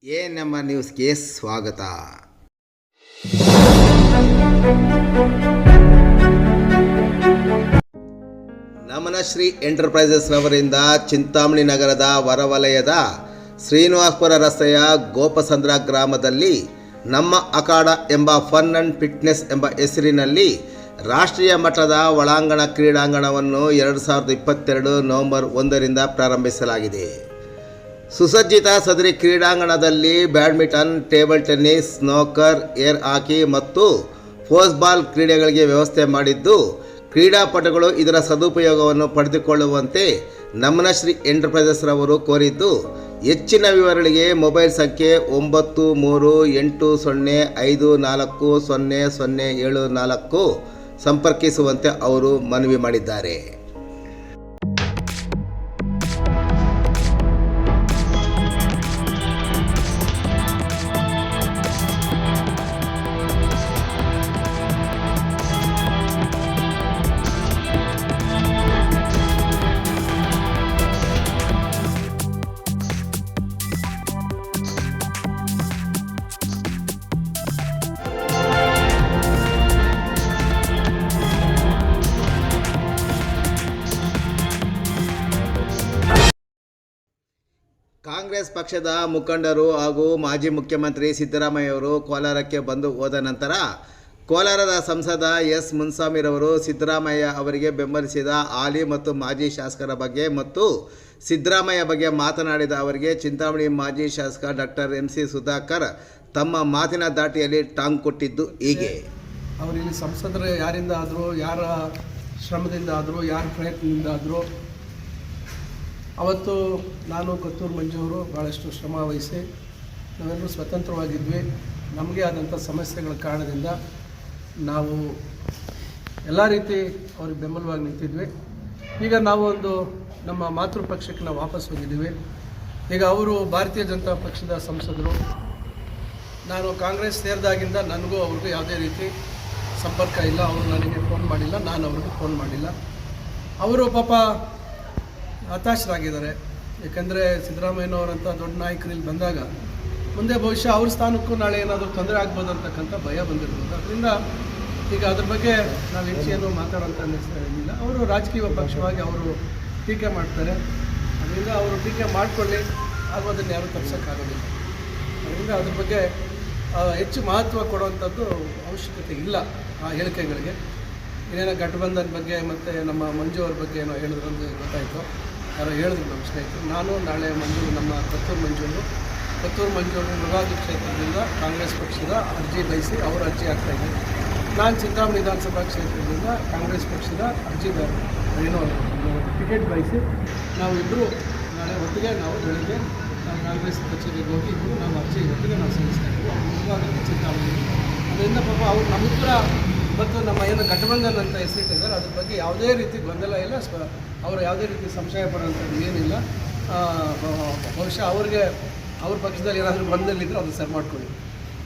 ನಮ್ಮ ನ್ಯೂಸ್ಗೆ ಸ್ವಾಗತ. ನಮನಶ್ರೀ ಎಂಟರ್ಪ್ರೈಸಸ್ ರವರಿಂದ ಚಿಂತಾಮಣಿ ನಗರದ ಹೊರವಲಯದ ಶ್ರೀನಿವಾಸಪುರ ರಸ್ತೆಯ ಗೋಪಸಂದ್ರ ಗ್ರಾಮದಲ್ಲಿ ನಮ್ಮ ಅಖಾಡ ಎಂಬ ಫನ್ ಅಂಡ್ ಫಿಟ್ನೆಸ್ ಎಂಬ ಹೆಸರಿನಲ್ಲಿ ರಾಷ್ಟ್ರೀಯ ಮಟ್ಟದ ಒಳಾಂಗಣ ಕ್ರೀಡಾಂಗಣವನ್ನು 2022 ನವೆಂಬರ್ 1ರಿಂದ ಪ್ರಾರಂಭಿಸಲಾಗಿದೆ. ಸುಸಜ್ಜಿತ ಸದರಿ ಕ್ರೀಡಾಂಗಣದಲ್ಲಿ badminton, table tennis, snooker, air hockey ಮತ್ತು ಫೋಸ್ಬಾಲ್ ಕ್ರೀಡೆಗಳಿಗೆ ವ್ಯವಸ್ಥೆ ಮಾಡಿದ್ದು, ಕ್ರೀಡಾಪಟುಗಳು ಇದರ ಸದುಪಯೋಗವನ್ನು ಪಡೆದುಕೊಳ್ಳುವಂತೆ ನಮನಶ್ರೀ ಎಂಟರ್ಪ್ರೈಸಸ್ ರವರು ಕೋರಿದ್ದು, ಹೆಚ್ಚಿನ ವಿವರಗಳಿಗೆ ಮೊಬೈಲ್ ಸಂಖ್ಯೆ 9380540074 ಸಂಪರ್ಕಿಸುವಂತೆ ಅವರು ಮನವಿ ಮಾಡಿದ್ದಾರೆ. ಕಾಂಗ್ರೆಸ್ ಪಕ್ಷದ ಮುಖಂಡರು ಹಾಗೂ ಮಾಜಿ ಮುಖ್ಯಮಂತ್ರಿ ಸಿದ್ದರಾಮಯ್ಯವರು ಕೋಲಾರಕ್ಕೆ ಬಂದು ಹೋದ ನಂತರ ಕೋಲಾರದ ಸಂಸದ ಎಸ್ ಮುನ್ಸಾಮಿರವರು ಸಿದ್ದರಾಮಯ್ಯ ಅವರಿಗೆ ಬೆಂಬಲಿಸಿದ ಹಾಲಿ ಮತ್ತು ಮಾಜಿ ಶಾಸಕರ ಬಗ್ಗೆ ಮತ್ತು ಸಿದ್ದರಾಮಯ್ಯ ಬಗ್ಗೆ ಮಾತನಾಡಿದ ಅವರಿಗೆ ಚಿಂತಾಮಣಿ ಮಾಜಿ ಶಾಸಕ ಡಾಕ್ಟರ್ MC ಸುಧಾಕರ್ ತಮ್ಮ ಮಾತಿನ ದಾಟಿಯಲ್ಲಿ ಟಾಂಗ್ ಕೊಟ್ಟಿದ್ದು ಹೀಗೆ. ಅವರು ಇಲ್ಲಿ ಸಂಸದರು ಯಾರಿಂದ ಆದರೂ, ಯಾರ ಶ್ರಮದಿಂದ ಆದರೂ, ಯಾರ ಪ್ರಯತ್ನದಿಂದ ಆದರೂ, ಅವತ್ತು ನಾನು ಕೊತ್ತೂರು ಮಂಜು ಅವರು ಭಾಳಷ್ಟು ಶ್ರಮ ವಹಿಸಿ ನಾವೆಲ್ಲರೂ ಸ್ವತಂತ್ರವಾಗಿದ್ವಿ. ನಮಗೆ ಆದಂಥ ಸಮಸ್ಯೆಗಳ ಕಾರಣದಿಂದ ನಾವು ಎಲ್ಲ ರೀತಿ ಅವ್ರಿಗೆ ಬೆಂಬಲವಾಗಿ ನಿಂತಿದ್ವಿ. ಈಗ ನಾವು ನಮ್ಮ ಮಾತೃ ಪಕ್ಷಕ್ಕೆ ನಾವು ವಾಪಸ್ ಹೋಗಿದ್ದೀವಿ. ಈಗ ಅವರು ಭಾರತೀಯ ಜನತಾ ಪಕ್ಷದ ಸಂಸದರು. ನಾನು ಕಾಂಗ್ರೆಸ್ ಸೇರಿದಾಗಿಂದ ನನಗೂ ಅವ್ರಿಗೂ ಯಾವುದೇ ರೀತಿ ಸಂಪರ್ಕ ಇಲ್ಲ. ಅವರು ನನಗೆ ಫೋನ್ ಮಾಡಿಲ್ಲ, ನಾನು ಅವ್ರಿಗೆ ಫೋನ್ ಮಾಡಿಲ್ಲ. ಅವರು ಪಾಪ ಹತಾಶರಾಗಿದ್ದಾರೆ. ಏಕೆಂದರೆ ಸಿದ್ದರಾಮಯ್ಯನವರಂಥ ದೊಡ್ಡ ನಾಯಕರು ಇಲ್ಲಿ ಬಂದಾಗ ಮುಂದೆ ಬಹುಶಃ ಅವ್ರ ಸ್ಥಾನಕ್ಕೂ ನಾಳೆ ಏನಾದರೂ ತೊಂದರೆ ಆಗ್ಬೋದು ಅಂತಕ್ಕಂಥ ಭಯ ಬಂದಿರ್ಬೋದು. ಅದರಿಂದ ಈಗ ಅದ್ರ ಬಗ್ಗೆ ನಾವು ಹೆಚ್ಚೇನು ಮಾತಾಡೋಂಥ ಇಲ್ಲ. ಅವರು ರಾಜಕೀಯ ಪಕ್ಷವಾಗಿ ಅವರು ಟೀಕೆ ಮಾಡ್ತಾರೆ. ಅದರಿಂದ ಅವರು ಟೀಕೆ ಮಾಡಿಕೊಳ್ಳಿ, ಹಾಗೂ ಅದನ್ನು ಯಾರೂ ತಪ್ಪಿಸೋಕ್ಕಾಗೋದಿಲ್ಲ. ಅದರಿಂದ ಅದ್ರ ಬಗ್ಗೆ ಹೆಚ್ಚು ಮಹತ್ವ ಕೊಡುವಂಥದ್ದು ಅವಶ್ಯಕತೆ ಇಲ್ಲ ಆ ಹೇಳಿಕೆಗಳಿಗೆ. ಏನೇನೋ ಗಠಬಂಧನ್ ಬಗ್ಗೆ ಮತ್ತು ನಮ್ಮ ಮಂಜು ಅವ್ರ ಬಗ್ಗೆ ಏನೋ ಹೇಳಿದ್ರು ಅಂತ ಗೊತ್ತಾಯಿತು. ಯಾರೋ ಹೇಳಿದ್ರು ನಮ್ಮ ಸ್ನೇಹಿತರು. ನಾನು ನಾಳೆ ನಮ್ಮ ಕೊತ್ತೂರು ಮಂಜು ಮುಳಬಾಗಿಲು ಕ್ಷೇತ್ರದಿಂದ ಕಾಂಗ್ರೆಸ್ ಪಕ್ಷದ ಅರ್ಜಿ ಬಯಸಿ ಅವರು ಅರ್ಜಿ ಹಾಕ್ತಾಯಿದ್ದೆ. ನಾನು ಚಿಂತಾಮಣಿ ವಿಧಾನಸಭಾ ಕ್ಷೇತ್ರದಿಂದ ಕಾಂಗ್ರೆಸ್ ಪಕ್ಷದ ಅರ್ಜಿದಾರ ಟಿಕೆಟ್ ಬಯಸಿ ನಾವಿಬ್ಬರು ನಾಳೆ ಒಟ್ಟಿಗೆ ಬೆಳಗ್ಗೆ ಕಾಂಗ್ರೆಸ್ ಕಚೇರಿಗೆ ಹೋಗಿ ಇಬ್ಬರು ನಮ್ಮ ಅರ್ಜಿ ಒಟ್ಟಿಗೆ ಸಲ್ಲಿಸ್ತಾ ಇದ್ದೀವಿ. ಅವ್ರು ಮುಳಬಾಗಿಲು ಚಿಂತಾಮಣಿ. ಅದರಿಂದ ಪಾಪ ಅವ್ರು ನಮ್ಮ ಹತ್ರ ಮತ್ತು ನಮ್ಮ ಏನು ಗಠಬಂಧನ್ ಅಂತ ಹೆಸರಿಟ್ಟಿದ್ದಾರೆ, ಅದ್ರ ಬಗ್ಗೆ ಯಾವುದೇ ರೀತಿ ಗೊಂದಲ ಇಲ್ಲ. ಅವರು ಯಾವುದೇ ರೀತಿ ಸಂಶಯ ಪಡೋಂಥದ್ದು ಏನಿಲ್ಲ. ಬಹುಶಃ ಅವ್ರ ಪಕ್ಷದಲ್ಲಿ ಏನಾದರೂ ಗೊಂದಲಿದ್ದರೆ ಅದು ಸರಿ ಮಾಡ್ಕೊಳ್ಳಿ.